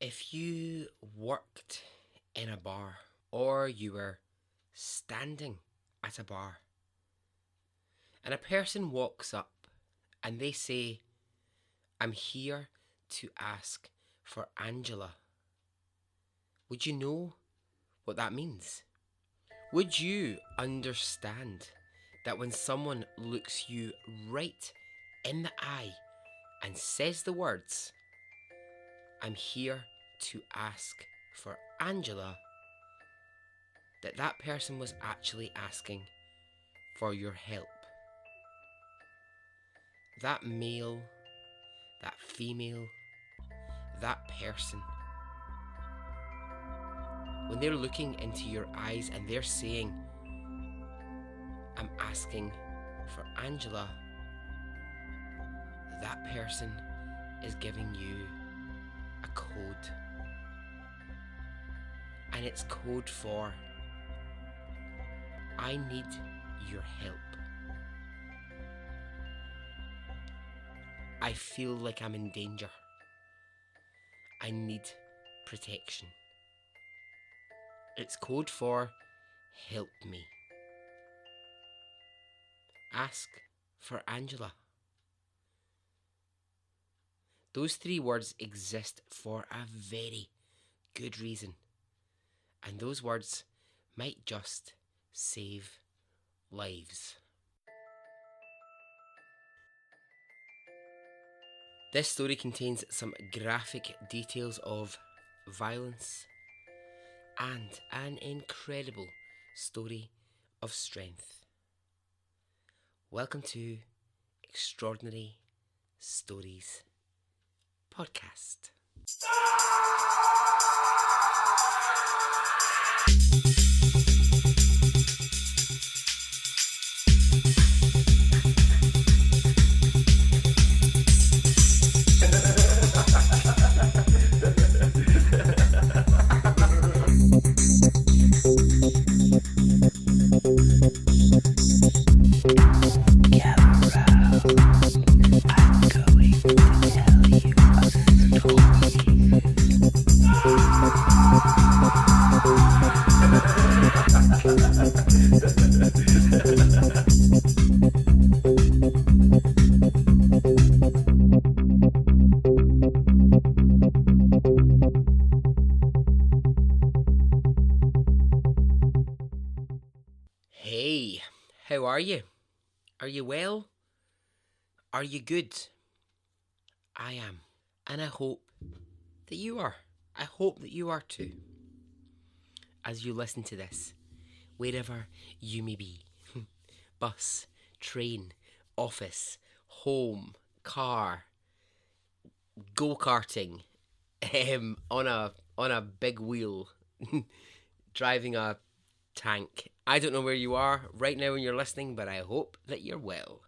If you worked in a bar or you were standing at a bar and a person walks up and they say, "I'm here to ask for Angela," would you know what that means? Would you understand that when someone looks you right in the eye and says the words, "I'm here to ask for Angela," that person was actually asking for your help? That male, that female, that person, when they're looking into your eyes and they're saying, "I'm asking for Angela," that person is giving you a code. And it's code for, "I need your help. I feel like I'm in danger. I need protection." It's code for, "Help me. Ask for Angela." Those three words exist for a very good reason. And those words might just save lives. This story contains some graphic details of violence and an incredible story of strength. Welcome to Extraordinary Stories Podcast. Hey, how are you? Are you well? Are you good? I am, and I hope that you are. I hope that you are too. As you listen to this, wherever you may be, bus, train, office, home, car, go-karting, on a big wheel, driving a tank. I don't know where you are right now when you're listening, but I hope that you're well.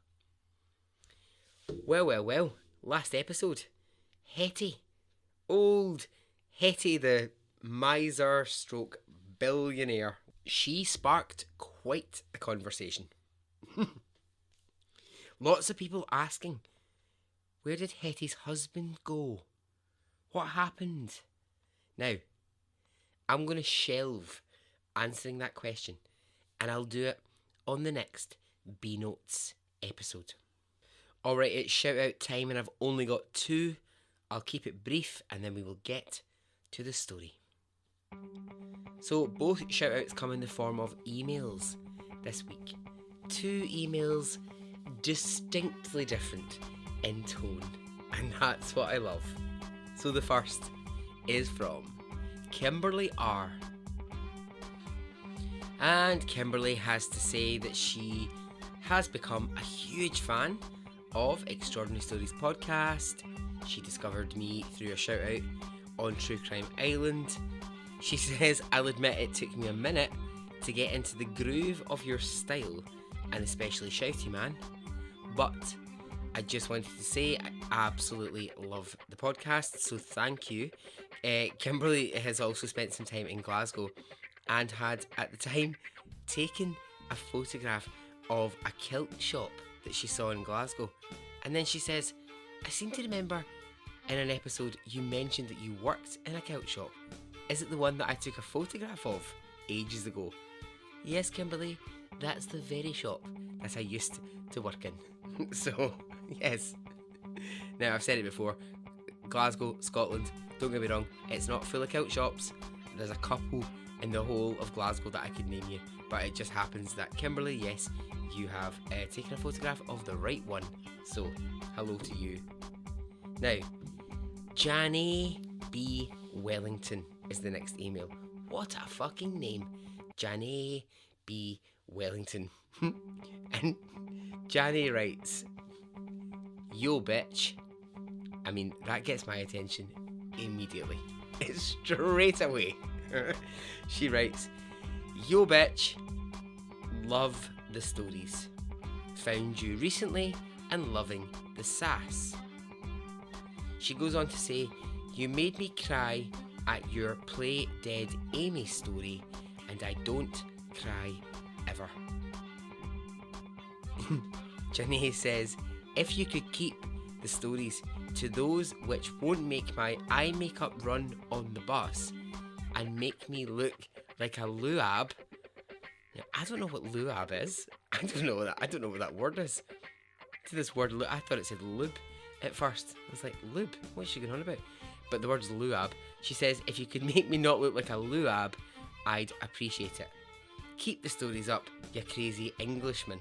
Well. Last episode, Hetty. Old Hetty, the miser stroke billionaire. She sparked quite a conversation. Lots of people asking, where did Hetty's husband go? What happened? Now, I'm going to shelve answering that question, and I'll do it on the next B-Notes episode. Alright, it's shout out time, and I've only got 2. I'll keep it brief and then we will get to the story. So both shout outs come in the form of emails this week. 2 emails distinctly different in tone, and that's what I love. So the first is from Kimberly R. And Kimberly has to say that she has become a huge fan of Extraordinary Stories podcast. She discovered me through a shout out on True Crime Island. She says, "I'll admit it took me a minute to get into the groove of your style, and especially Shouty Man, but I just wanted to say I absolutely love the podcast, so thank you." Kimberly has also spent some time in Glasgow and had at the time taken a photograph of a kilt shop that she saw in Glasgow, and then she says, "I seem to remember in an episode you mentioned that you worked in a kilt shop. Is it the one that I took a photograph of ages ago? Yes, Kimberly, that's the very shop that I used to work in. So, yes. Now, I've said it before, Glasgow, Scotland, don't get me wrong, it's not full of kilt shops. There's a couple in the whole of Glasgow that I could name you, but it just happens that Kimberly, yes, you have taken a photograph of the right one. So, hello to you. Now, Janny B. Wellington is the next email. What a fucking name. Janny B. Wellington. And Janny writes, yo bitch. I mean, that gets my attention immediately. Straight away. She writes, yo bitch, love the stories. Found you recently and loving the sass. She goes on to say, you made me cry at your Play Dead Amy story, and I don't cry ever. Janae says, if you could keep the stories to those which won't make my eye makeup run on the bus and make me look like a luab. Now, I don't know what luab is. I don't know what that word is. To this word, I thought it said lube at first. I was like, lube? What's she going on about? But the word's luab. She says, if you could make me not look like a luab, I'd appreciate it. Keep the stories up, you crazy Englishman.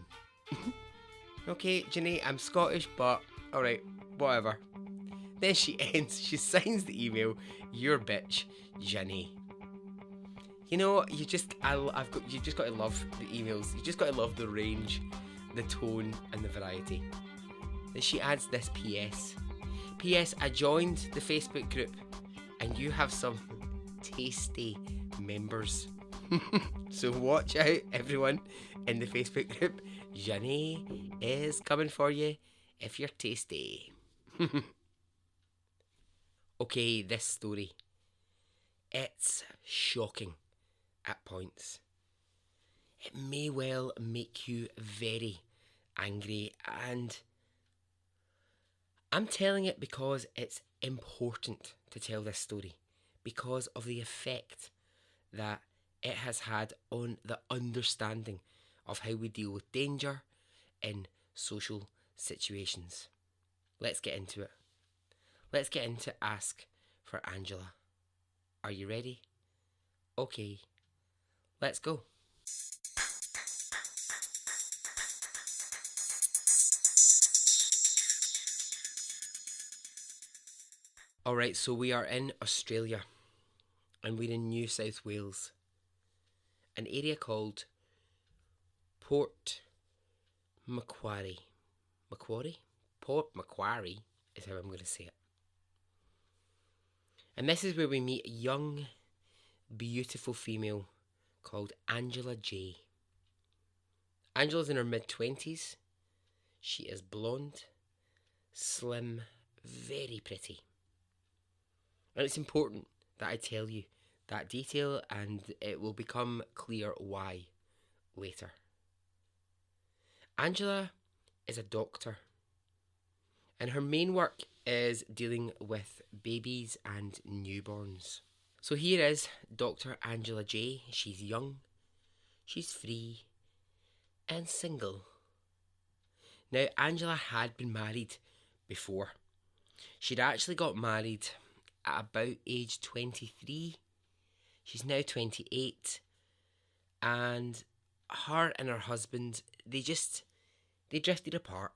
Okay, Janae, I'm Scottish, but alright, whatever. Then she signs the email, your bitch, Janae. You know, you've just got to love the emails. You just got to love the range, the tone, and the variety. Then she adds this PS. PS, I joined the Facebook group, and you have some tasty members. So watch out, everyone, in the Facebook group. Janae is coming for you if you're tasty. Okay, this story. It's shocking at points. It may well make you very angry, and I'm telling it because it's important to tell this story, because of the effect that it has had on the understanding of how we deal with danger in social situations. Let's get into it. Let's get into Ask for Angela. Are you ready? Okay, let's go. Alright, so we are in Australia, and we're in New South Wales, an area called Port Macquarie. Port Macquarie is how I'm going to say it. And this is where we meet a young, beautiful female called Angela J. Angela's in her mid-20s. She is blonde, slim, very pretty. And it's important that I tell you that detail, and it will become clear why later. Angela is a doctor, and her main work is dealing with babies and newborns. So here is Dr. Angela J. She's young, she's free, and single. Now, Angela had been married before. She'd actually got married at about age 23. She's now 28, and her and her husband, they drifted apart.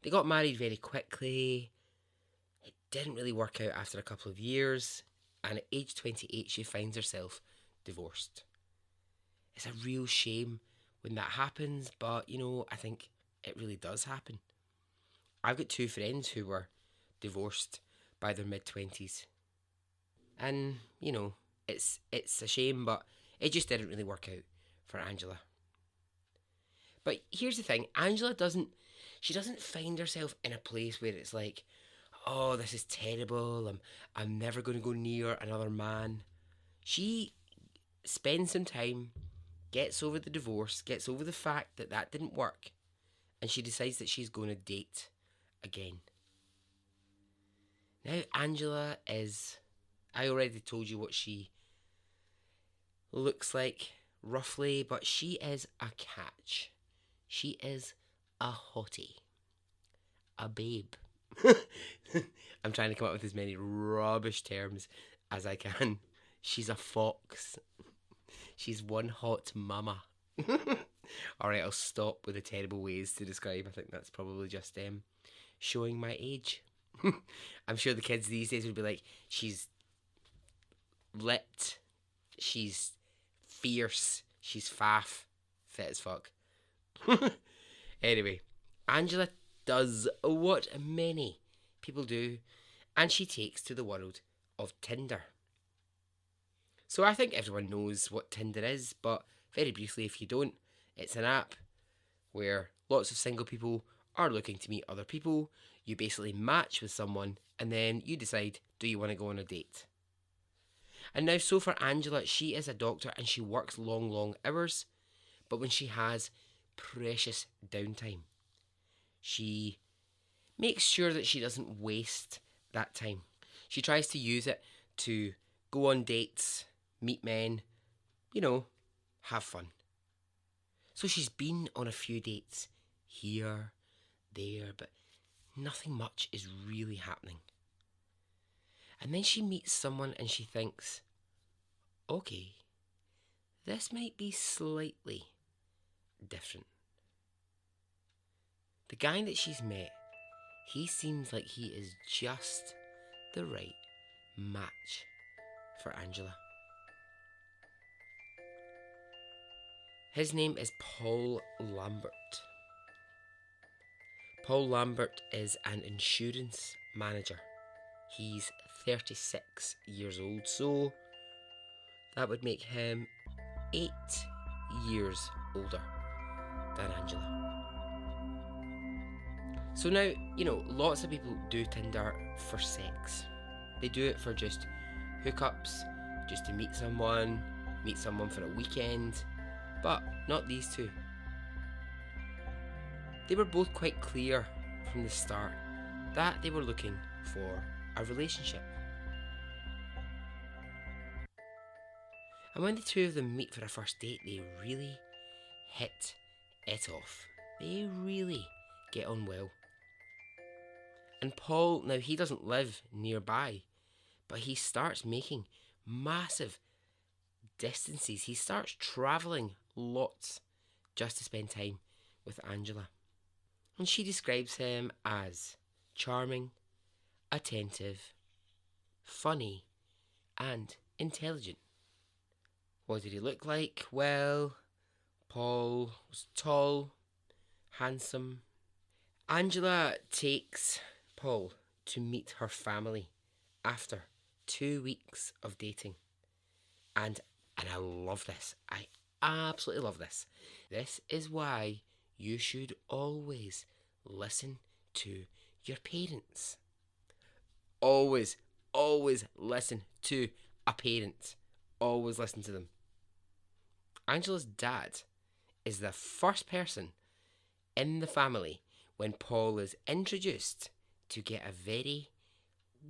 They got married very quickly. It didn't really work out after a couple of years, and at age 28 she finds herself divorced. It's a real shame when that happens, but you know, I think it really does happen. I've got two friends who were divorced by their mid-20s, and you know, it's a shame, but it just didn't really work out for Angela. But here's the thing, Angela doesn't find herself in a place where it's like, oh, this is terrible, I'm never going to go near another man. She spends some time, gets over the divorce, gets over the fact that didn't work, and she decides that she's going to date again. Now, Angela is. I already told you what she looks like, roughly, but she is a catch. She is a hottie. A babe. I'm trying to come up with as many rubbish terms as I can. She's a fox. She's one hot mama. Alright, I'll stop with the terrible ways to describe. I think that's probably just showing my age. I'm sure the kids these days would be like, she's lit, she's fierce, she's faff, fit as fuck. Anyway, Angela does what many people do, and she takes to the world of Tinder. So I think everyone knows what Tinder is, but very briefly, if you don't, it's an app where lots of single people are looking to meet other people. You basically match with someone, and then you decide, do you want to go on a date? And now, so for Angela, she is a doctor and she works long, long hours, but when she has precious downtime, she makes sure that she doesn't waste that time. She tries to use it to go on dates, meet men, have fun. So she's been on a few dates here, there, but nothing much is really happening. And then she meets someone and she thinks, okay, this might be slightly different. The guy that she's met, he seems like he is just the right match for Angela. His name is Paul Lambert. Paul Lambert is an insurance manager. He's 36 years old, so that would make him 8 years older than Angela. So now, lots of people do Tinder for sex. They do it for just hookups, just to meet someone for a weekend, but not these two. They were both quite clear from the start that they were looking for a relationship. And when the two of them meet for a first date, they really hit it off. They really get on well. And Paul, now he doesn't live nearby, but he starts making massive distances. He starts travelling lots just to spend time with Angela. And she describes him as charming, attentive, funny, and intelligent. What did he look like? Well, Paul was tall, handsome. Angela takes Paul to meet her family after 2 weeks of dating. And I love this. I absolutely love this. This is why you should always listen to your parents. Always listen to a parent. Always listen to them. Angela's dad is the first person in the family when Paul is introduced to get a very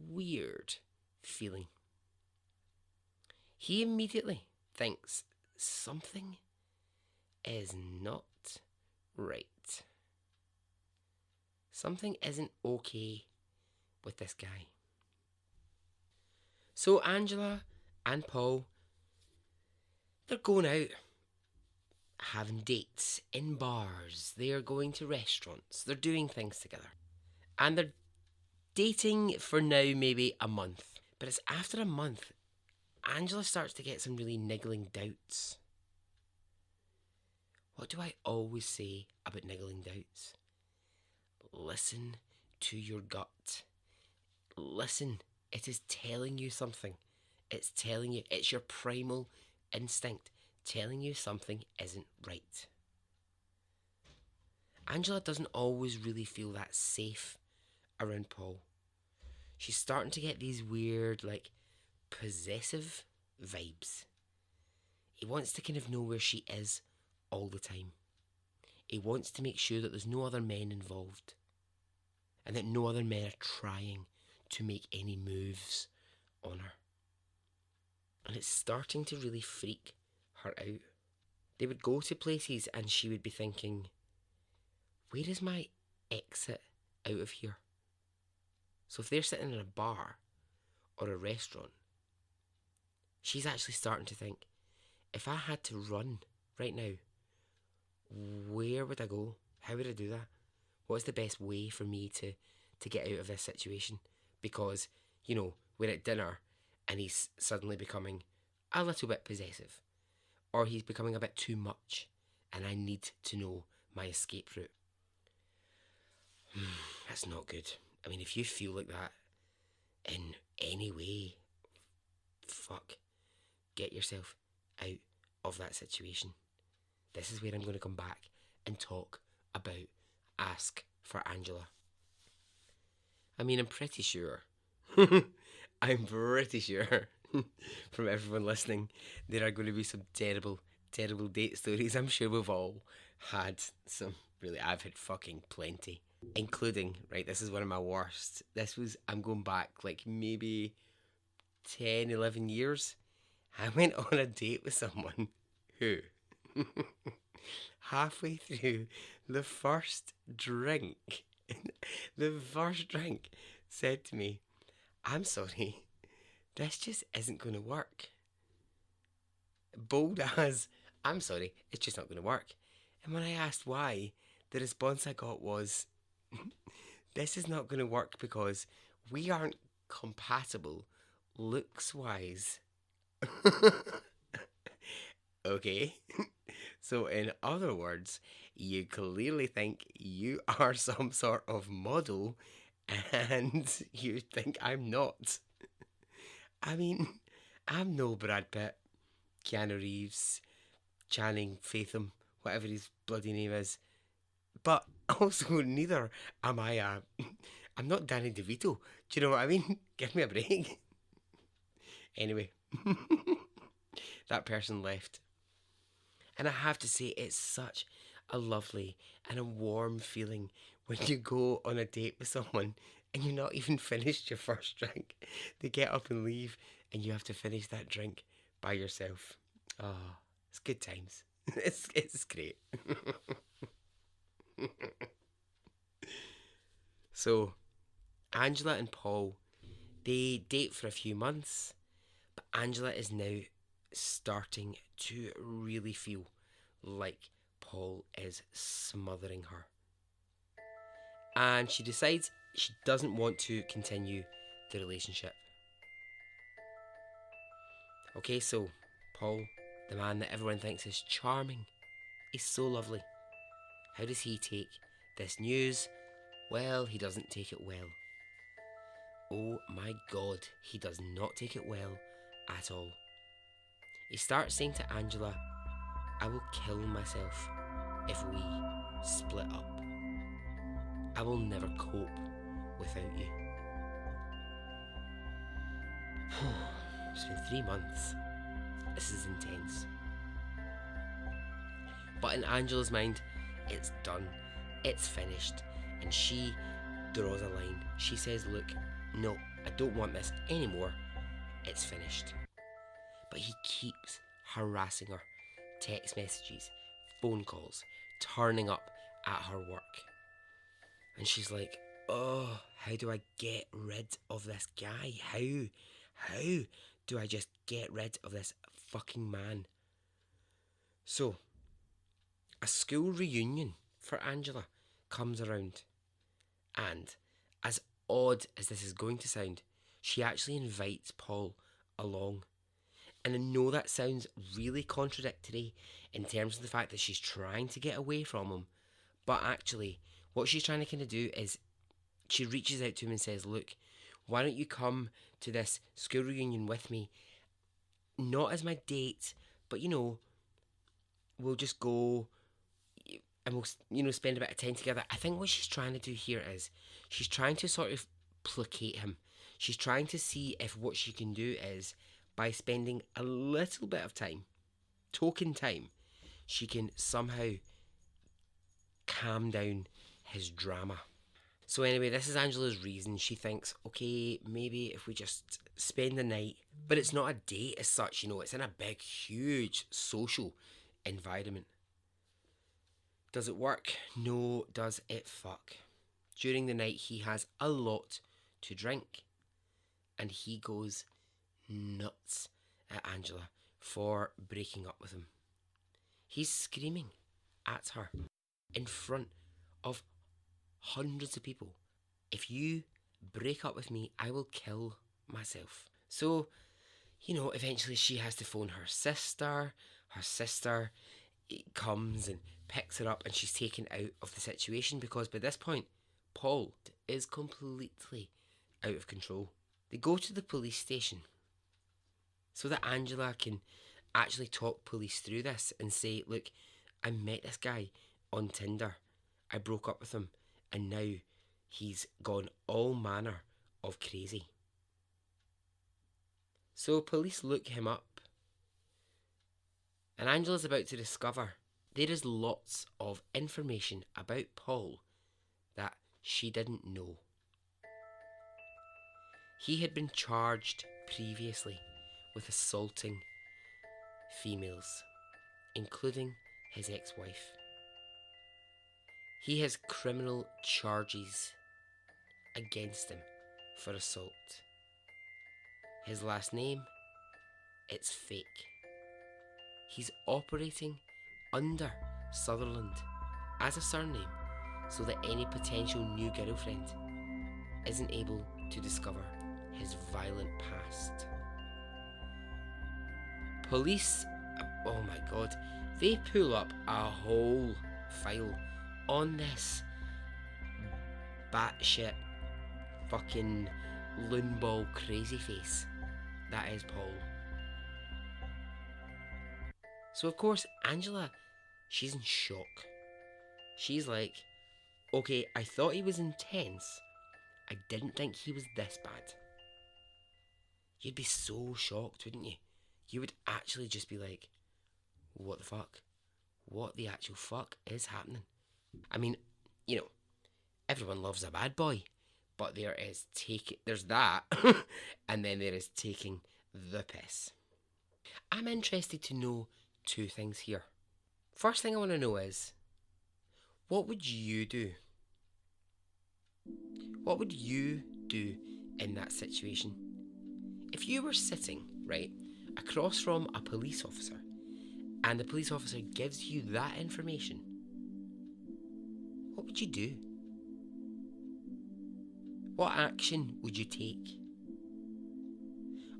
weird feeling. He immediately thinks something is not right. Something isn't okay with this guy. So Angela and Paul, they're going out, having dates in bars, they're going to restaurants, they're doing things together. And they're dating for now maybe a month. But it's after a month, Angela starts to get some really niggling doubts. What do I always say about niggling doubts? Listen to your gut. Listen, it is telling you something. It's telling you, it's your primal instinct telling you something isn't right. Angela doesn't always really feel that safe around Paul. She's starting to get these weird, possessive vibes. He wants to kind of know where she is all the time. He wants to make sure that there's no other men involved and that no other men are trying to make any moves on her. And it's starting to really freak her out. They would go to places and she would be thinking, where is my exit out of here? So if they're sitting in a bar or a restaurant, she's actually starting to think, if I had to run right now, where would I go? How would I do that? What's the best way for me to get out of this situation? Because, we're at dinner and he's suddenly becoming a little bit possessive, or he's becoming a bit too much, and I need to know my escape route. That's not good. I mean, if you feel like that in any way, get yourself out of that situation. This is where I'm going to come back and talk about Ask for Angela. I mean, I'm pretty sure from everyone listening, there are going to be some terrible, terrible date stories. I'm sure we've all had some. Really, I've had fucking plenty. Including, right, this is one of my worst. I'm going back like maybe 10, 11 years. I went on a date with someone who, halfway through the first drink, said to me, I'm sorry, this just isn't going to work. Bold as, I'm sorry, it's just not going to work. And when I asked why, the response I got was, this is not going to work because we aren't compatible looks-wise. Okay. So in other words, you clearly think you are some sort of model and you think I'm not. I mean, I'm no Brad Pitt, Keanu Reeves, Channing Fathom, whatever his bloody name is. But also neither am I I'm not Danny DeVito. Do you know what I mean? Give me a break. Anyway, that person left. And I have to say, it's such a lovely and a warm feeling when you go on a date with someone and you're not even finished your first drink. They get up and leave and you have to finish that drink by yourself. Oh, it's good times. It's great. So, Angela and Paul, they date for a few months, but Angela is now starting to really feel like Paul is smothering her. And she decides she doesn't want to continue the relationship. Okay, so Paul, the man that everyone thinks is charming, is so lovely. How does he take this news? Well, he doesn't take it well. Oh my God, he does not take it well at all. He starts saying to Angela, I will kill myself if we split up. I will never cope without you. It's been 3 months. This is intense. But in Angela's mind, it's done. It's finished. And she draws a line. She says, look, no, I don't want this anymore. It's finished. But he keeps harassing her. Text messages, phone calls, turning up at her work. And she's like, oh, how do I get rid of this guy? How do I just get rid of this fucking man? So, a school reunion for Angela comes around. And, as odd as this is going to sound, she actually invites Paul along. And I know that sounds really contradictory in terms of the fact that she's trying to get away from him. But actually, what she's trying to kind of do is she reaches out to him and says, look, why don't you come to this school reunion with me? Not as my date, but we'll just go and we'll, spend a bit of time together. I think what she's trying to do here is she's trying to sort of placate him. She's trying to see if what she can do is, by spending a little bit of time, token time, she can somehow calm down his drama. So anyway, this is Angela's reason. She thinks, okay, maybe if we just spend the night, but it's not a date as such, it's in a big, huge social environment. Does it work? No. Does it fuck? During the night, he has a lot to drink, and he goes nuts at Angela for breaking up with him. He's screaming at her in front of hundreds of people. If you break up with me, I will kill myself. So, eventually she has to phone her sister. Her sister comes and picks her up, and she's taken out of the situation because by this point, Paul is completely out of control. They go to the police station so that Angela can actually talk police through this and say, look, I met this guy on Tinder. I broke up with him, and now he's gone all manner of crazy. So police look him up, and Angela's about to discover there is lots of information about Paul that she didn't know. He had been charged previously with assaulting females, including his ex-wife. He has criminal charges against him for assault. His last name, it's fake. He's operating under Sutherland as a surname so that any potential new girlfriend isn't able to discover his violent past. Police, oh my god, they pull up a whole file on this batshit fucking loonball crazy face that is Paul. So of course Angela, she's in shock. She's like, okay, I thought he was intense. I didn't think he was this bad. You'd be so shocked, wouldn't you? You would actually just be like, what the fuck? What the actual fuck is happening? I mean, everyone loves a bad boy, but there's that, and then there is taking the piss. I'm interested to know two things here. First thing I want to know is, what would you do? What would you do in that situation? If you were sitting, right, across from a police officer, and the police officer gives you that information, what would you do? What action would you take?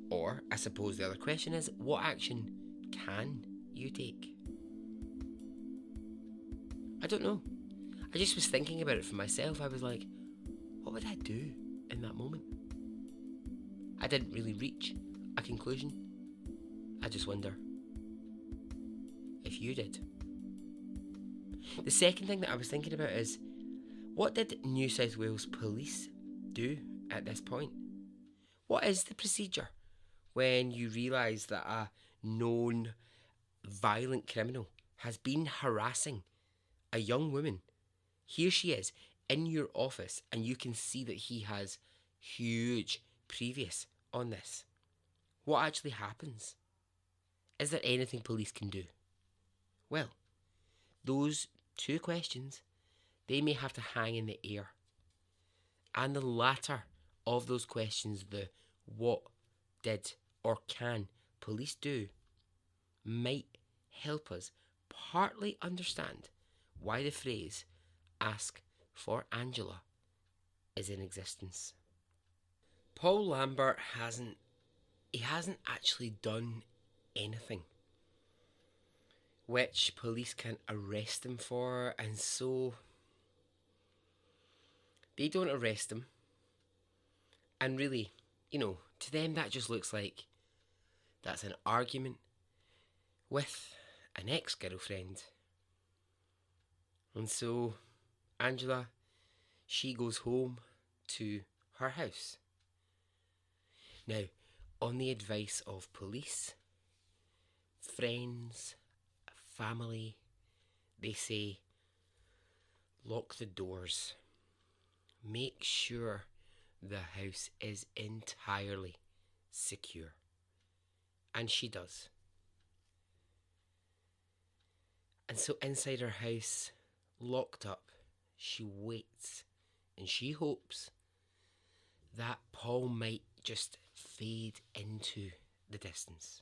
Or, I suppose the other question is, what action can you take? I don't know. I just was thinking about it for myself. I was like, what would I do in that moment? I didn't really reach a conclusion. I just wonder if you did. The second thing that I was thinking about is, what did New South Wales Police do at this point? What is the procedure when you realise that a known violent criminal has been harassing a young woman? Here she is in your office, and you can see that he has huge previous on this. What actually happens? Is there anything police can do? Well, those two questions, they may have to hang in the air. And the latter of those questions, the what did or can police do, might help us partly understand why the phrase ask for Angela is in existence. Paul Lambert hasn't actually done anything which police can arrest him for, and so they don't arrest him. And really, to them that just looks like that's an argument with an ex-girlfriend. And so Angela, she goes home to her house. Now, on the advice of police, friends, family, they say, lock the doors, make sure the house is entirely secure. And she does. And so inside her house, locked up, she waits and she hopes that Paul might just fade into the distance.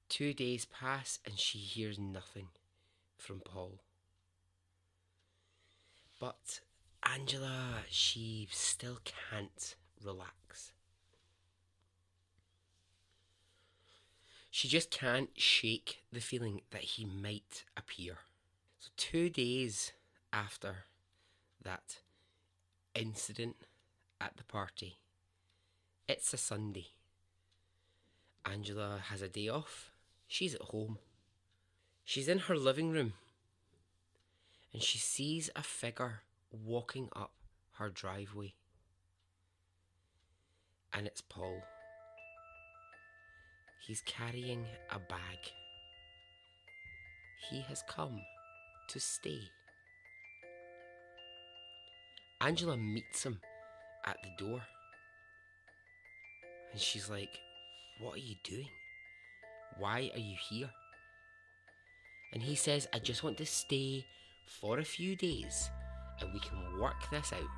2 days pass and she hears nothing from Paul. But Angela, she still can't relax. She just can't shake the feeling that he might appear. So 2 days after that incident at the party, it's a Sunday. Angela has a day off. She's at home. She's in her living room and she sees a figure walking up her driveway. And it's Paul. He's carrying a bag. He has come to stay. Angela meets him at the door. And she's like, "What are you doing? Why are you here?" And he says, "I just want to stay for a few days and we can work this out."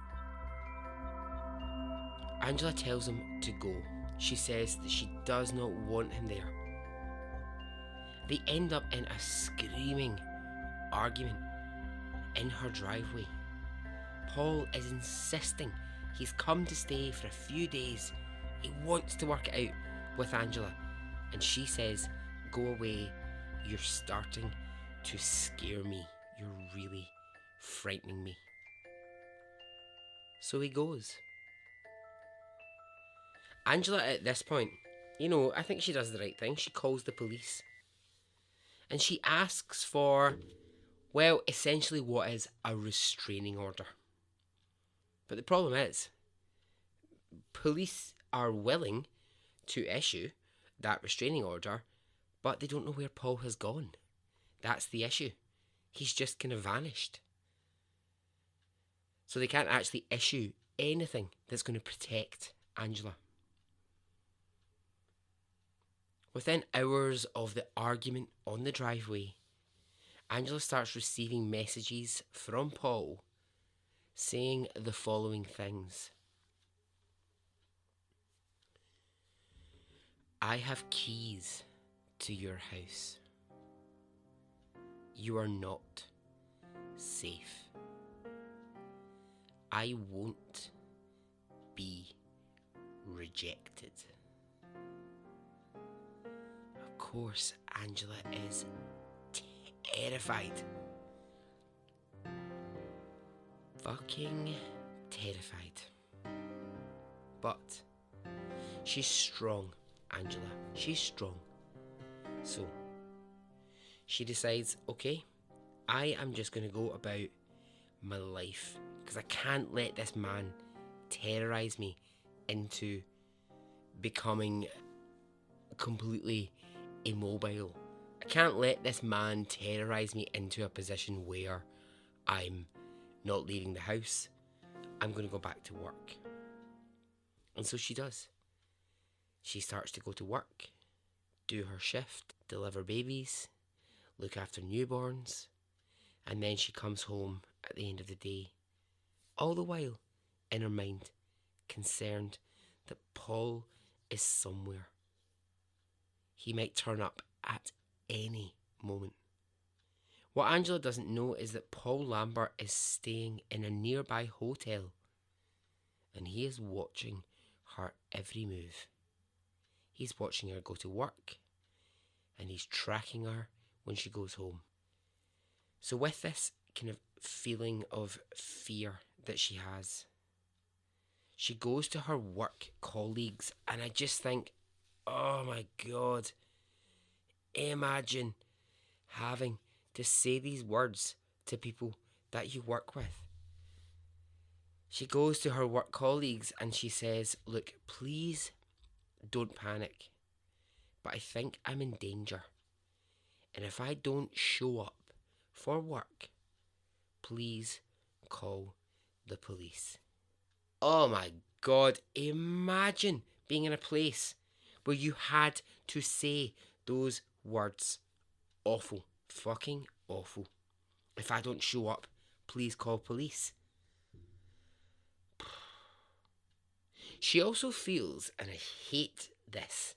Angela tells him to go. She says that she does not want him there. They end up in a screaming argument in her driveway. Paul is insisting he's come to stay for a few days. He wants to work it out with Angela. And she says, "Go away. You're starting to scare me. You're really frightening me." So he goes. Angela at this point, I think she does the right thing. She calls the police. And she asks for, well, essentially what is a restraining order. But the problem is, police are willing to issue that restraining order, but they don't know where Paul has gone. That's the issue. He's just kind of vanished. So they can't actually issue anything that's going to protect Angela. Within hours of the argument on the driveway, Angela starts receiving messages from Paul saying the following things. "I have keys to your house. You are not safe. I won't be rejected." Of course, Angela is terrified. Fucking terrified. But she's strong, Angela. She's strong. So she decides, okay, I am just going to go about my life because I can't let this man terrorise me into becoming completely immobile. I can't let this man terrorise me into a position where I'm not leaving the house. I'm going to go back to work. And so she does. She starts to go to work, do her shift, deliver babies, look after newborns, and then she comes home at the end of the day, all the while in her mind concerned that Paul is somewhere. He might turn up at any moment. What Angela doesn't know is that Paul Lambert is staying in a nearby hotel and he is watching her every move. He's watching her go to work and he's tracking her when she goes home. So with this kind of feeling of fear that she has, she goes to her work colleagues and I just think, oh my God, imagine having to say these words to people that you work with. She goes to her work colleagues and she says, "Look, please don't panic, but I think I'm in danger. And if I don't show up for work, please call the police. Oh my God, imagine being in a place where you had to say those words. Awful. Fucking awful. If I don't show up, please call police. She also feels, and I hate this,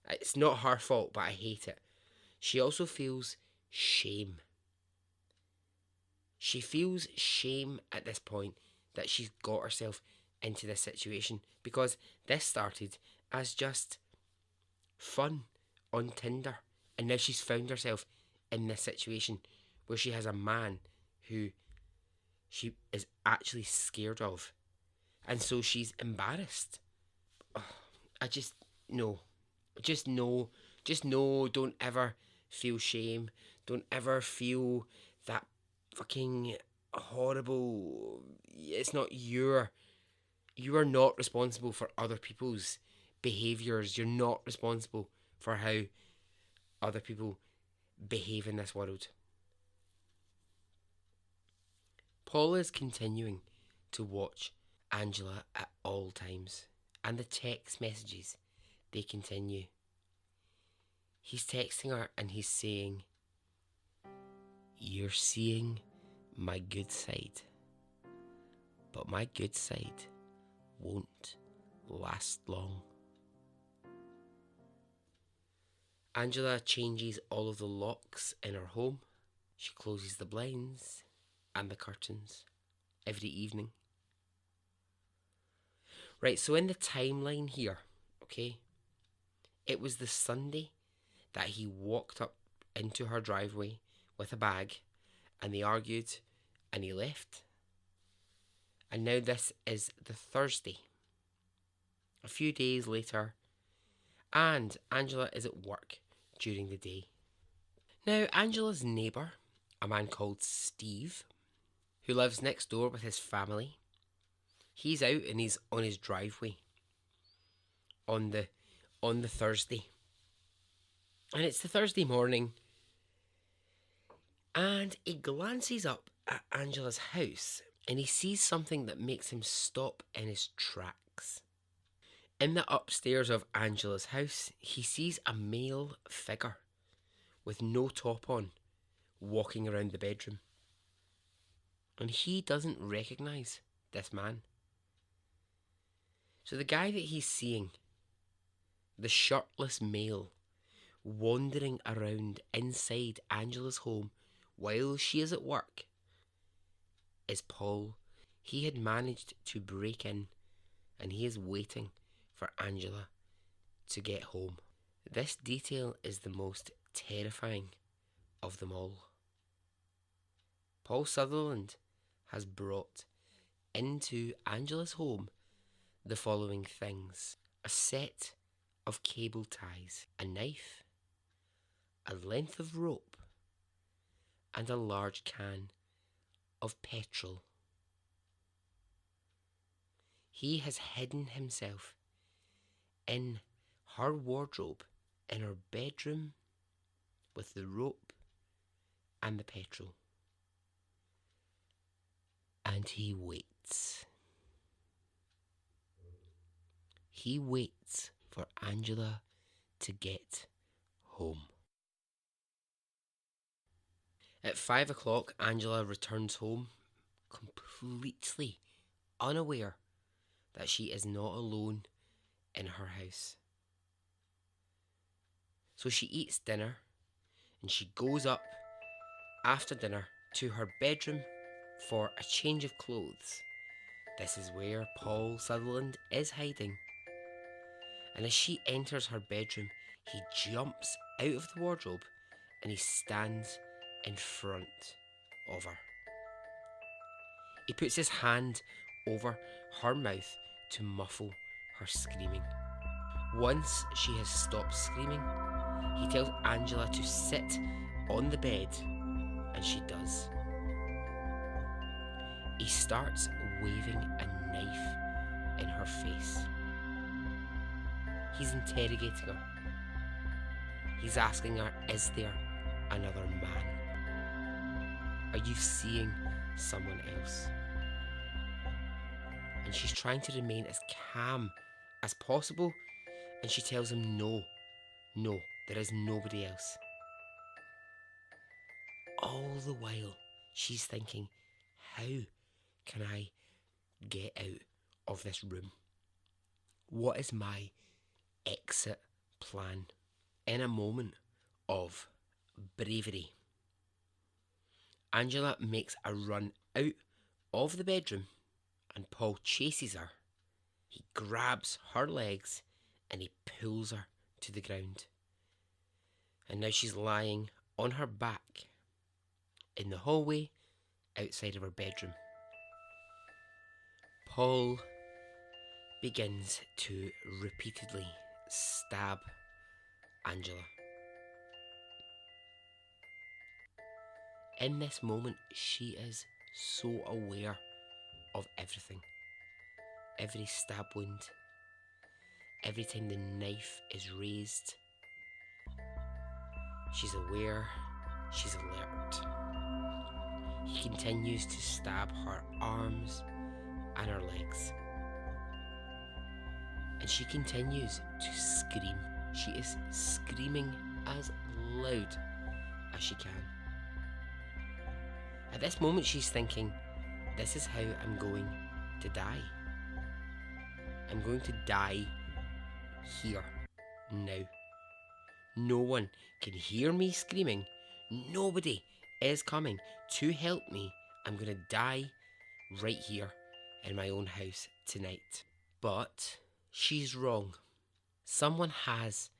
it's not her fault, but I hate it. She also feels shame. She feels shame at this point that she's got herself into this situation, because this started as just fun on Tinder, and now she's found herself in this situation where she has a man who she is actually scared of, and so she's embarrassed. I just no. Just no. Just no. Don't ever feel shame. Don't ever feel that fucking horrible. It's not your. You are not responsible for other people's behaviours. You're not responsible for how other people behave in this world. Paul is continuing to watch Angela at all times, and the text messages, they continue. He's texting her and he's saying, "You're seeing my good side, but my good side won't last long." Angela changes all of the locks in her home. She closes the blinds and the curtains every evening. Right, so in the timeline here, okay, it was the Sunday that he walked up into her driveway with a bag, and they argued and he left. And now this is the Thursday, a few days later, and Angela is at work during the day. Now, Angela's neighbour, a man called Steve, who lives next door with his family, he's out and he's on his driveway on the Thursday. And it's the Thursday morning, and he glances up at Angela's house and he sees something that makes him stop in his tracks. In the upstairs of Angela's house, he sees a male figure with no top on walking around the bedroom. And he doesn't recognise this man. So the guy that he's seeing, the shirtless male, wandering around inside Angela's home while she is at work, is Paul. He had managed to break in, and he is waiting for Angela to get home. This detail is the most terrifying of them all. Paul Sutherland has brought into Angela's home the following things: a set of cable ties, a knife, a length of rope, and a large can of petrol. He has hidden himself in her wardrobe in her bedroom with the rope and the petrol. And he waits. He waits for Angela to get home. At 5 o'clock, Angela returns home, completely unaware that she is not alone in her house. So she eats dinner and she goes up after dinner to her bedroom for a change of clothes. This is where Paul Sutherland is hiding. And as she enters her bedroom, he jumps out of the wardrobe and he stands in front of her. He puts his hand over her mouth to muffle her screaming. Once she has stopped screaming, he tells Angela to sit on the bed, and she does. He starts waving a knife in her face. He's interrogating her. He's asking her, is there another man? Are you seeing someone else. And she's trying to remain as calm as possible, and she tells him no, there is nobody else. All the while, she's thinking, how can I get out of this room? What is my exit plan? In a moment of bravery, Angela makes a run out of the bedroom and Paul chases her. He grabs her legs and he pulls her to the ground. And now she's lying on her back in the hallway outside of her bedroom. Paul begins to repeatedly stab Angela. In this moment, she is so aware of everything. Every stab wound, every time the knife is raised, she's aware, she's alert. He continues to stab her arms and her legs. And she continues to scream. She is screaming as loud as she can. At this moment she's thinking, this is how I'm going to die. I'm going to die here, now. No one can hear me screaming. Nobody is coming to help me. I'm going to die right here in my own house tonight. But she's wrong. Someone has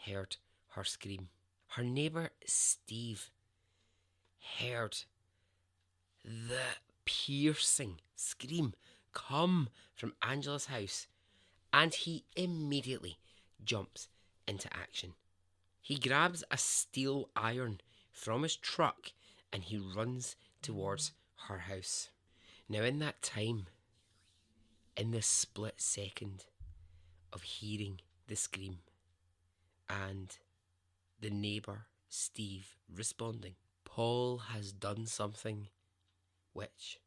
heard her scream. Her neighbour Steve heard the piercing scream come from Angela's house, and he immediately jumps into action. He grabs a steel iron from his truck and he runs towards her house. Now, in that time, in the split second of hearing the scream and the neighbour Steve responding, Paul has done something which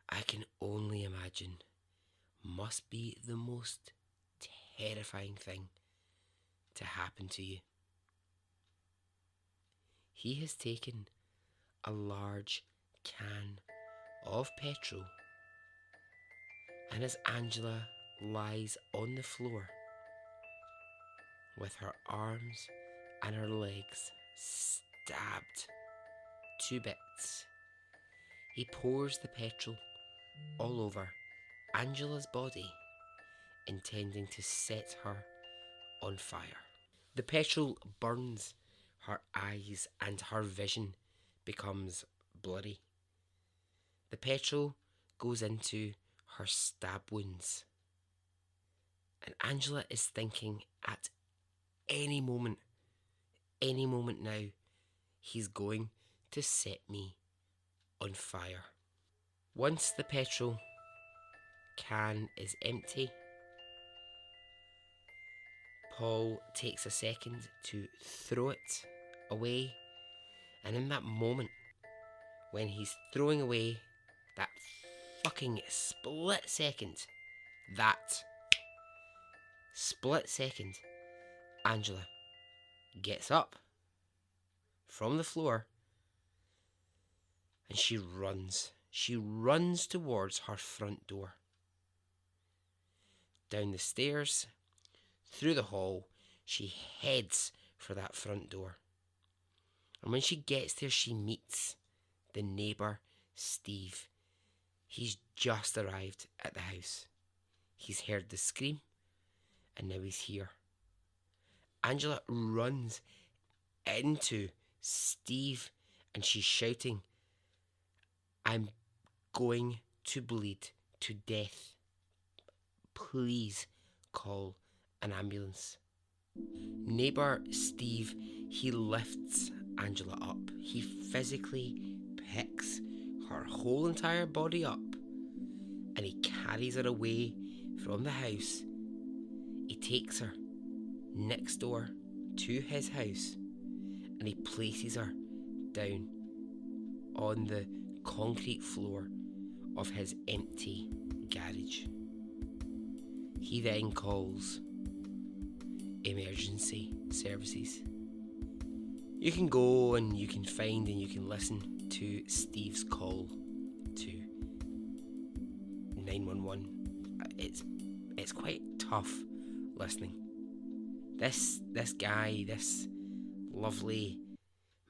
I can only imagine must be the most terrifying thing to happen to you. He has taken a large can of petrol, and as Angela lies on the floor with her arms and her legs stabbed to bits, he pours the petrol all over Angela's body, intending to set her on fire. The petrol burns her eyes and her vision becomes blurry. The petrol goes into her stab wounds, and Angela is thinking at any moment now, he's going to set me on fire. Once the petrol can is empty, Paul takes a second to throw it away, and in that moment, when he's throwing away that fucking split second, Angela gets up from the floor and she runs. She runs towards her front door. Down the stairs, through the hall, she heads for that front door. And when she gets there, she meets the neighbour, Steve. He's just arrived at the house. He's heard the scream, and now he's here. Angela runs into Steve, and she's shouting, I'm going to bleed to death. Please call an ambulance. Neighbour Steve, he lifts Angela up. He physically picks her whole entire body up and he carries her away from the house. He takes her next door to his house and he places her down on the concrete floor of his empty garage. He then calls emergency services. You can go and you can find and you can listen to Steve's call to 911. It's quite tough listening. This guy, this lovely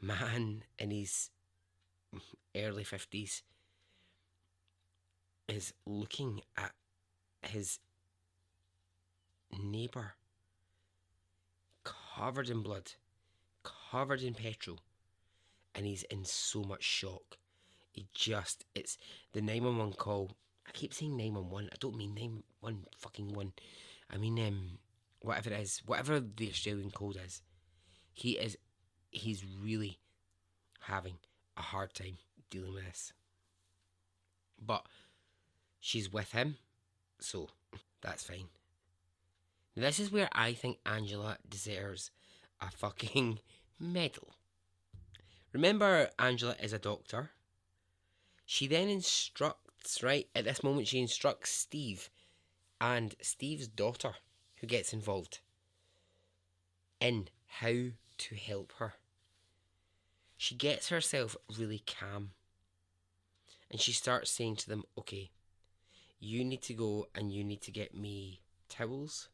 man in his early 50s is looking at his neighbour covered in blood, covered in petrol, and he's in so much shock. It's the 911 call. I keep saying 911. I don't mean 911 fucking one. I mean whatever it is, whatever the Australian code is. He's really having a hard time dealing with this. But she's with him, so that's fine. Now, this is where I think Angela deserves a fucking medal. Remember, Angela is a doctor. She then instructs, right, at this moment she instructs Steve and Steve's daughter, who gets involved, in how to help her. She gets herself really calm and she starts saying to them, okay, you need to go and you need to get me towels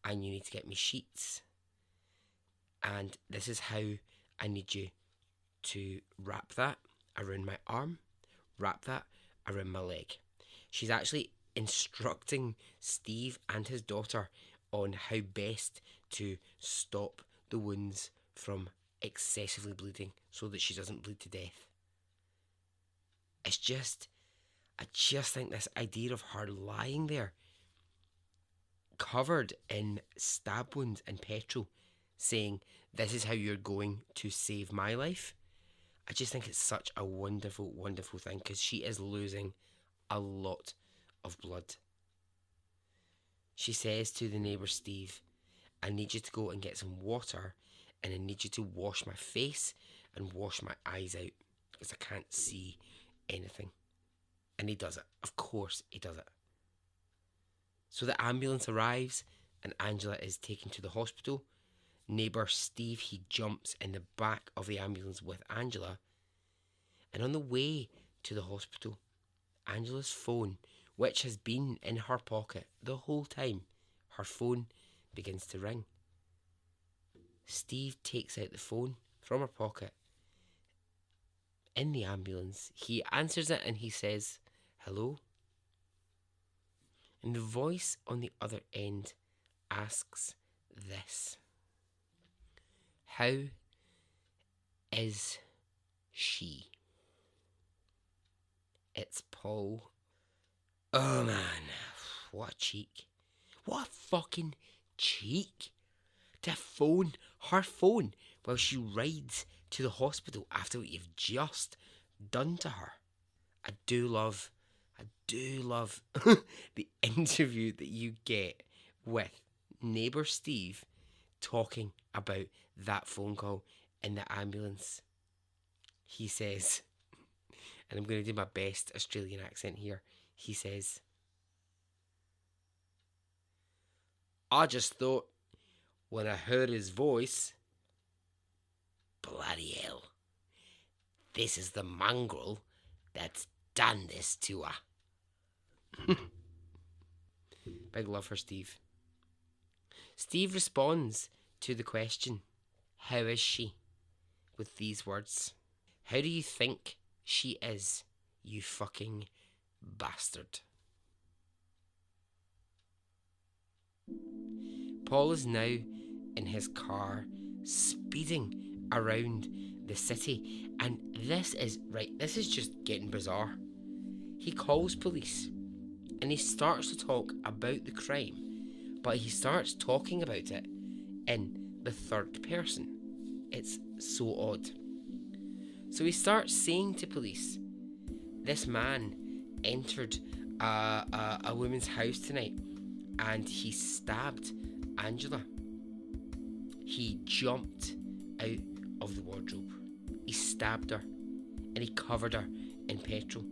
and you need to get me sheets, and this is how I need you to wrap that around my arm, wrap that around my leg. She's actually instructing Steve and his daughter on how best to stop the wounds from excessively bleeding so that she doesn't bleed to death. I just think this idea of her lying there, covered in stab wounds and petrol, saying, this is how you're going to save my life. I just think it's such a wonderful, wonderful thing, because she is losing a lot of blood. She says to the neighbour Steve, I need you to go and get some water, and I need you to wash my face and wash my eyes out because I can't see anything. And he does it. Of course he does it. So the ambulance arrives and Angela is taken to the hospital. Neighbour Steve, he jumps in the back of the ambulance with Angela. And on the way to the hospital, Angela's phone, which has been in her pocket the whole time, her phone begins to ring. Steve takes out the phone from her pocket. In the ambulance, he answers it and he says, hello? And the voice on the other end asks this: how is she? It's Paul. Oh man, what a cheek. What a fucking cheek to phone her phone while she rides to the hospital after what you've just done to her. I do love the interview that you get with neighbour Steve talking about that phone call in the ambulance. He says, and I'm going to do my best Australian accent here, he says, I just thought when I heard his voice, bloody hell, this is the mongrel that's done this to her. Big love for Steve. Steve responds to the question, how is she, with these words: how do you think she is, you fucking bastard? Paul is now in his car, speeding around the city, and this is just getting bizarre. He calls police and he starts to talk about the crime, but he starts talking about it in the third person. It's so odd. So he starts saying to police, this man entered a woman's house tonight and he stabbed Angela. He jumped out of the wardrobe. He stabbed her and he covered her in petrol,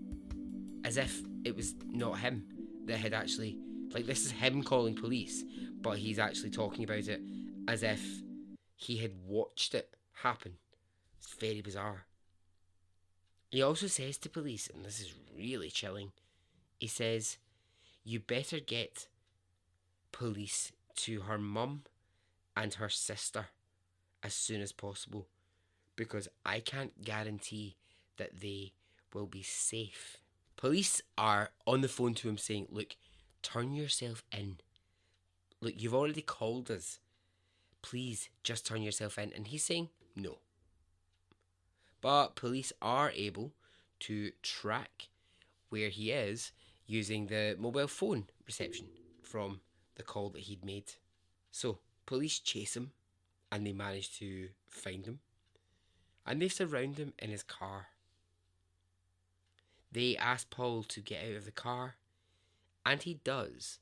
as if it was not him that had actually, like, this is him calling police, but he's actually talking about it as if he had watched it happen. It's very bizarre. He also says to police, and this is really chilling, he says, "You better get police to her mum and her sister as soon as possible, because I can't guarantee that they will be safe." Police are on the phone to him saying, "Look, turn yourself in. Look, you've already called us. Please just turn yourself in." And he's saying no. But police are able to track where he is using the mobile phone reception from the call that he'd made. So police chase him and they manage to find him. And they surround him in his car. They ask Paul to get out of the car, and he does,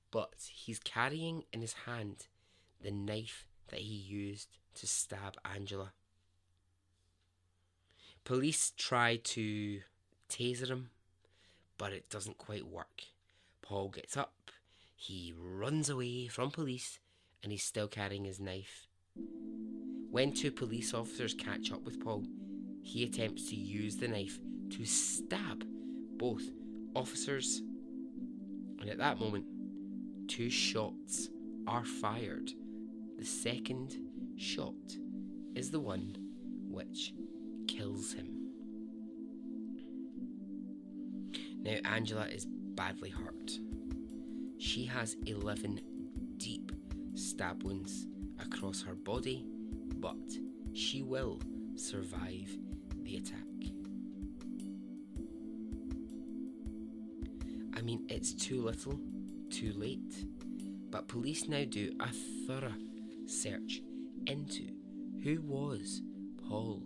but he's carrying in his hand the knife that he used to stab Angela. Police try to taser him, but it doesn't quite work. Paul gets up, he runs away from police, and he's still carrying his knife. When two police officers catch up with Paul, he attempts to use the knife to stab both officers. And at that moment, two shots are fired. The second shot is the one which kills him. Now, Angela is badly hurt. She has 11 deep stab wounds across her body, but she will survive the attack. I mean, it's too little, too late, but police now do a thorough search into who was Paul.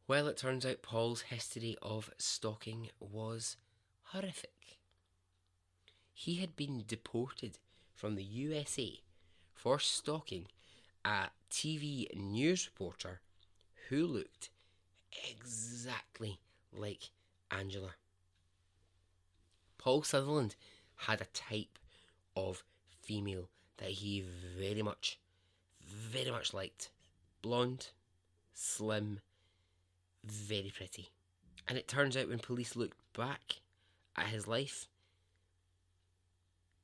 Well, it turns out Paul's history of stalking was horrific. He had been deported from the USA for stalking a TV news reporter who looked exactly like Angela. Paul Sutherland had a type of female that he very much liked. Blonde, slim, very pretty. And it turns out when police looked back at his life,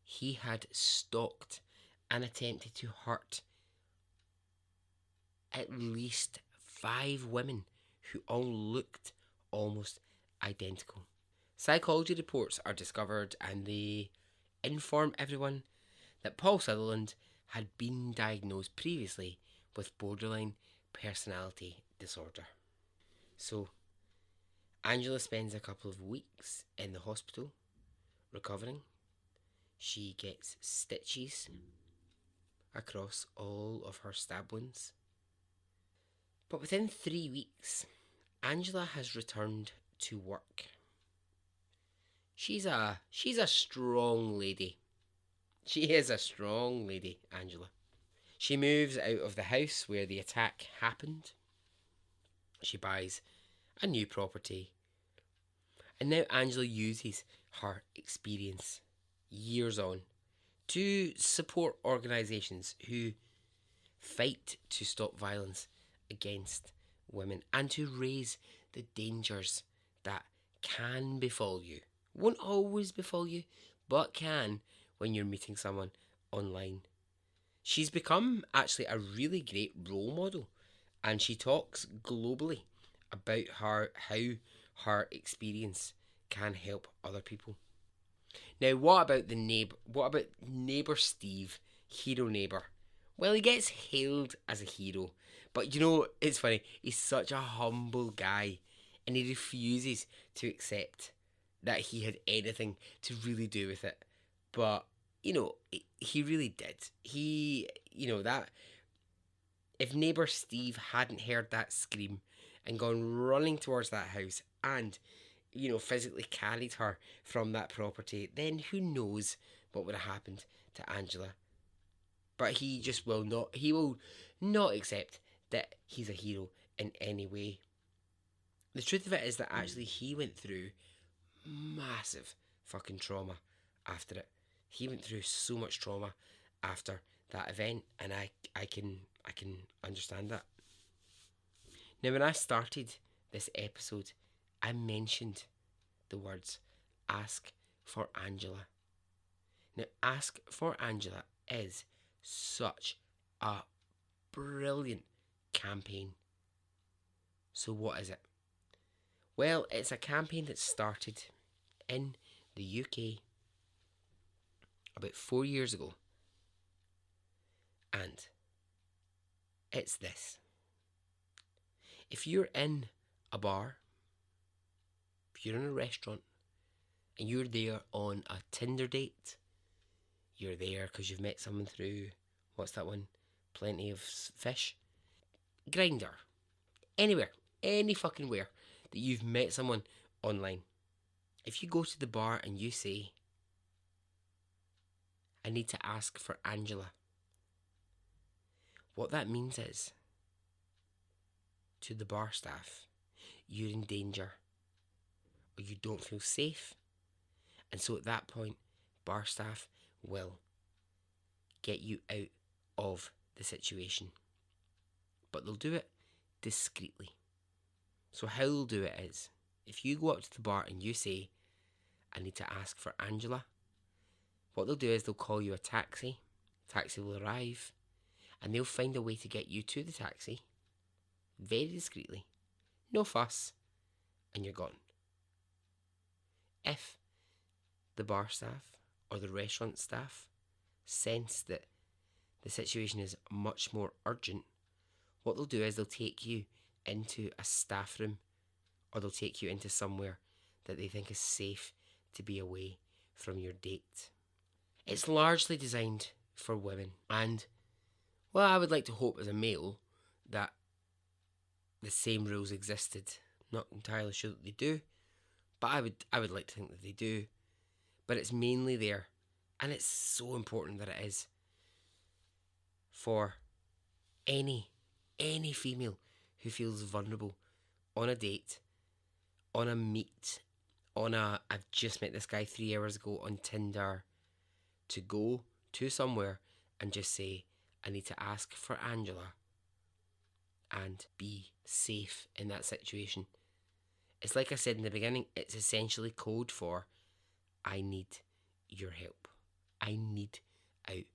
he had stalked and attempted to hurt at least 5 women who all looked almost identical. Psychology reports are discovered and they inform everyone that Paul Sutherland had been diagnosed previously with borderline personality disorder. So, Angela spends a couple of weeks in the hospital recovering. She gets stitches across all of her stab wounds. But within 3 weeks, Angela has returned to work. She's a strong lady. She is a strong lady, Angela. She moves out of the house where the attack happened. She buys a new property. And now Angela uses her experience, years on, to support organisations who fight to stop violence against women and to raise the dangers that can befall you. Won't always befall you, but can when you're meeting someone online. She's become actually a really great role model, and she talks globally about how her experience can help other people. Now, what about neighbour Steve, hero neighbour? Well, he gets hailed as a hero, but you know, it's funny, he's such a humble guy, and he refuses to accept that he had anything to really do with it. But, you know, he really did. That if neighbour Steve hadn't heard that scream and gone running towards that house and, physically carried her from that property, then who knows what would have happened to Angela. But he will not accept that he's a hero in any way. The truth of it is that actually he went through massive fucking trauma after it. He went through so much trauma after that event, and I can understand that. Now, when I started this episode, I mentioned the words "ask for Angela." Now, "Ask for Angela" is such a brilliant campaign. So what is it? Well, it's a campaign that started in the UK about 4 years ago. And it's this. If you're in a bar, if you're in a restaurant, and you're there on a Tinder date, you're there because you've met someone through, what's that one? Plenty of Fish. Grindr. Anywhere. Any fucking where that you've met someone online. If you go to the bar and you say, "I need to ask for Angela," what that means is, to the bar staff, you're in danger, or you don't feel safe. And so at that point, bar staff will get you out of the situation. But they'll do it discreetly. So how they'll do it is, if you go up to the bar and you say, "I need to ask for Angela," what they'll do is they'll call you a taxi. Taxi will arrive, and they'll find a way to get you to the taxi, very discreetly, no fuss, and you're gone. If the bar staff or the restaurant staff sense that the situation is much more urgent, what they'll do is they'll take you into a staff room, or they'll take you into somewhere that they think is safe to be away from your date. It's largely designed for women, and well, I would like to hope as a male that the same rules existed. Not entirely sure that they do, but I would like to think that they do. But it's mainly there, and it's so important that it is, for any female who feels vulnerable on a date, on a meet, on a "I've just met this guy 3 hours ago" on Tinder, to go to somewhere and just say, "I need to ask for Angela," and be safe in that situation. It's like I said in the beginning, it's essentially code for, I need your help. I need out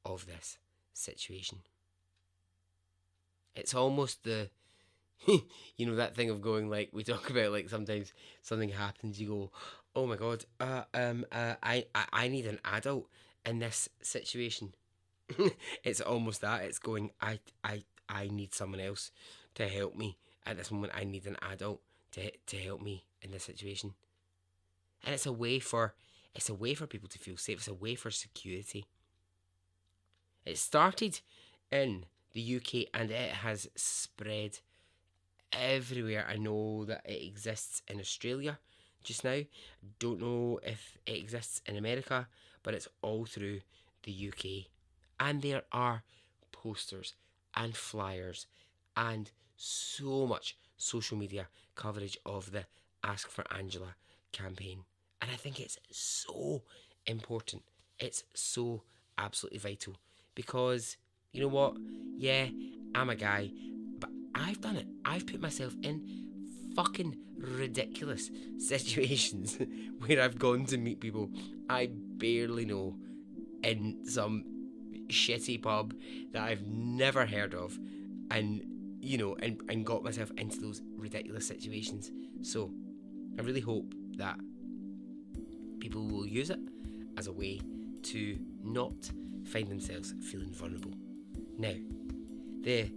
of this situation. It's almost the, you know, that thing of going, like, we talk about, like, sometimes something happens, you go, "Oh my god, I need an adult in this situation." It's almost that. It's going, I need someone else to help me at this moment. I need an adult to help me in this situation. And it's a way for people to feel safe. It's a way for security. It started in the UK and it has spread everywhere. I know that it exists in Australia just now. Don't know if it exists in America, but it's all through the UK. And there are posters and flyers and so much social media coverage of the Ask for Angela campaign. And I think it's so important. It's so absolutely vital. Because, you know what? Yeah, I'm a guy, but I've done it. I've put myself in fucking ridiculous situations where I've gone to meet people I barely know in some shitty pub that I've never heard of, and you know, and got myself into those ridiculous situations. So I really hope that people will use it as a way to not find themselves feeling vulnerable. Now, the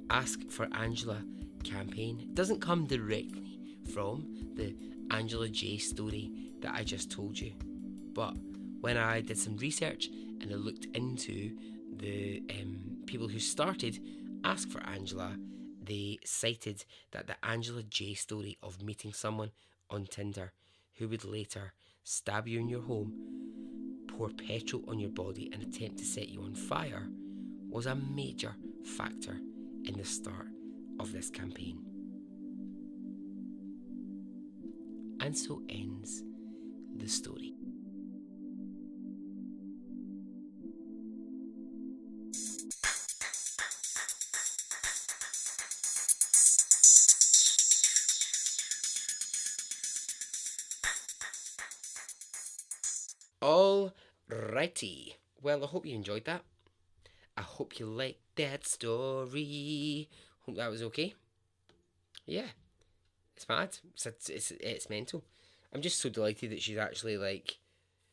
Ask for Angela campaign doesn't come directly from the Angela J story that I just told you, but when I did some research and I looked into the people who started Ask for Angela, they cited that the Angela J story of meeting someone on Tinder who would later stab you in your home, pour petrol on your body and attempt to set you on fire was a major factor in the start of this campaign. And so ends the story. Alrighty. Well, I hope you enjoyed that. I hope you liked that story. Hope that was okay. Yeah, it's mad. It's mental. I'm just so delighted that she's actually like,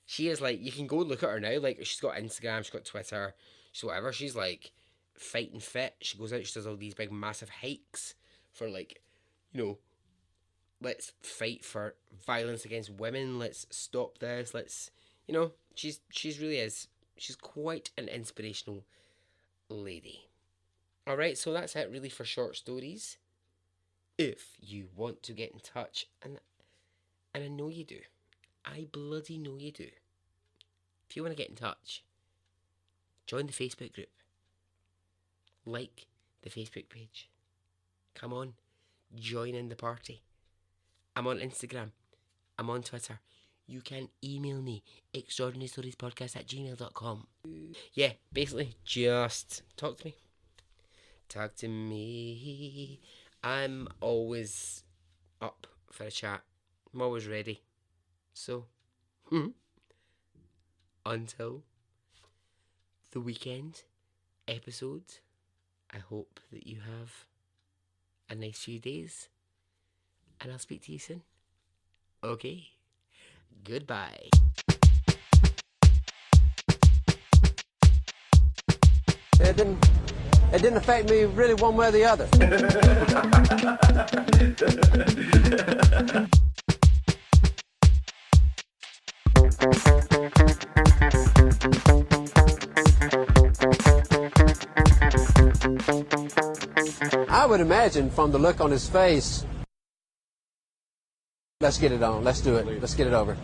she is like, you can go look at her now. Like, she's got Instagram, she's got Twitter, she's whatever. She's like fighting fit. She goes out, she does all these big massive hikes for like, you know, let's fight for violence against women. Let's stop this. Let's, you know, she's really is. She's quite an inspirational lady. Alright, so that's it really for short stories. If you want to get in touch, and I know you do. I bloody know you do. If you want to get in touch, join the Facebook group. Like the Facebook page. Come on, join in the party. I'm on Instagram. I'm on Twitter. You can email me, extraordinarystoriespodcast@gmail.com. Yeah, basically, just talk to me. Talk to me. I'm always up for a chat. I'm always ready. So, until the weekend episode, I hope that you have a nice few days. And I'll speak to you soon. Okay. Goodbye. It didn't affect me really one way or the other. I would imagine from the look on his face, let's get it on, let's do it, let's get it over.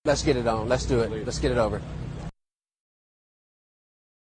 Let's get it on, let's do it, let's get it over.